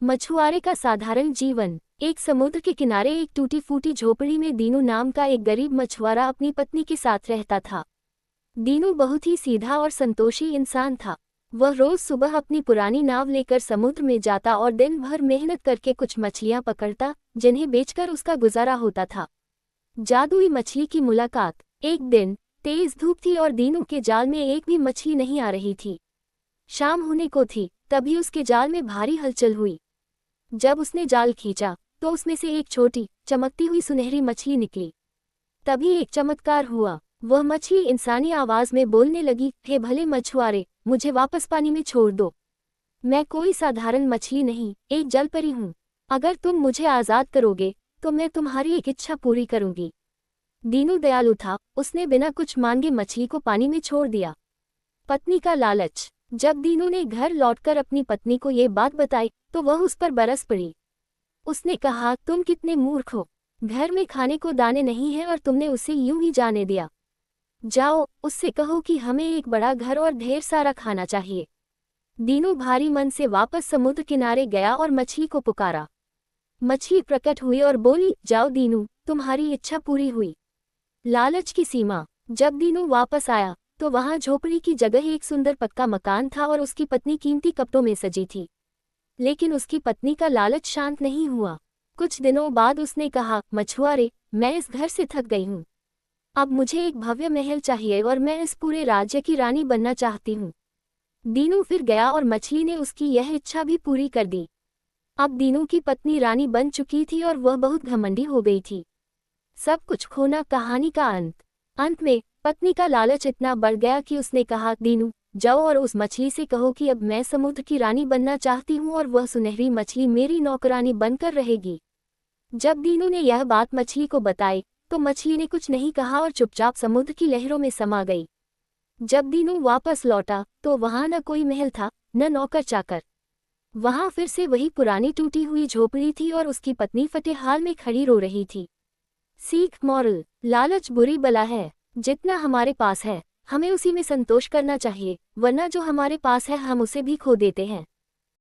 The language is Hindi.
मछुआरे का साधारण जीवन। एक समुद्र के किनारे एक टूटी फूटी झोपड़ी में दीनू नाम का एक गरीब मछुआरा अपनी पत्नी के साथ रहता था। दीनू बहुत ही सीधा और संतोषी इंसान था। वह रोज सुबह अपनी पुरानी नाव लेकर समुद्र में जाता और दिन भर मेहनत करके कुछ मछलियां पकड़ता, जिन्हें बेचकर उसका गुजारा होता था। जादुई मछली की मुलाकात। एक दिन तेज धूप थी और दीनू के जाल में एक भी मछली नहीं आ रही थी। शाम होने को थी, तभी उसके जाल में भारी हलचल हुई। जब उसने जाल खींचा तो उसमें से एक छोटी चमकती हुई सुनहरी मछली निकली। तभी एक चमत्कार हुआ। वह मछली इंसानी आवाज में बोलने लगी, हे भले मछुआरे, मुझे वापस पानी में छोड़ दो। मैं कोई साधारण मछली नहीं, एक जलपरी हूँ। अगर तुम मुझे आज़ाद करोगे तो मैं तुम्हारी एक इच्छा पूरी करूंगी। दीनू दयालु था, उसने बिना कुछ मांगे मछली को पानी में छोड़ दिया। पत्नी का लालच। जब दीनू ने घर लौटकर अपनी पत्नी को ये बात बताई तो वह उस पर बरस पड़ी। उसने कहा, तुम कितने मूर्ख हो। घर में खाने को दाने नहीं है और तुमने उसे यूं ही जाने दिया। जाओ, उससे कहो कि हमें एक बड़ा घर और ढेर सारा खाना चाहिए। दीनू भारी मन से वापस समुद्र किनारे गया और मछली को पुकारा। मछली प्रकट हुई और बोली, जाओ दीनू, तुम्हारी इच्छा पूरी हुई। लालच की सीमा। जब दीनू वापस आया तो वहां झोपड़ी की जगह एक सुंदर पक्का मकान था और उसकी पत्नी कीमती कपड़ों में सजी थी। लेकिन उसकी पत्नी का लालच शांत नहीं हुआ। कुछ दिनों बाद उसने कहा, मछुआरे, मैं इस घर से थक गई हूँ। अब मुझे एक भव्य महल चाहिए और मैं इस पूरे राज्य की रानी बनना चाहती हूँ। दीनू फिर गया और मछली ने उसकी यह इच्छा भी पूरी कर दी। अब दीनू की पत्नी रानी बन चुकी थी और वह बहुत घमंडी हो गई थी। सब कुछ खोना कहानी का अंत। अंत में पत्नी का लालच इतना बढ़ गया कि उसने कहा, दीनू, जाओ और उस मछली से कहो कि अब मैं समुद्र की रानी बनना चाहती हूँ और वह सुनहरी मछली मेरी नौकरानी बनकर रहेगी। जब दीनू ने यह बात मछली को बताई तो मछली ने कुछ नहीं कहा और चुपचाप समुद्र की लहरों में समा गई। जब दीनू वापस लौटा तो वहां न कोई महल था, न नौकर चाकर। वहां फिर से वही पुरानी टूटी हुई झोपड़ी थी और उसकी पत्नी फटे हाल में खड़ी रो रही थी। सीख मॉरल। लालच बुरी बला है। जितना हमारे पास है हमें उसी में संतोष करना चाहिए, वरना जो हमारे पास है हम उसे भी खो देते हैं।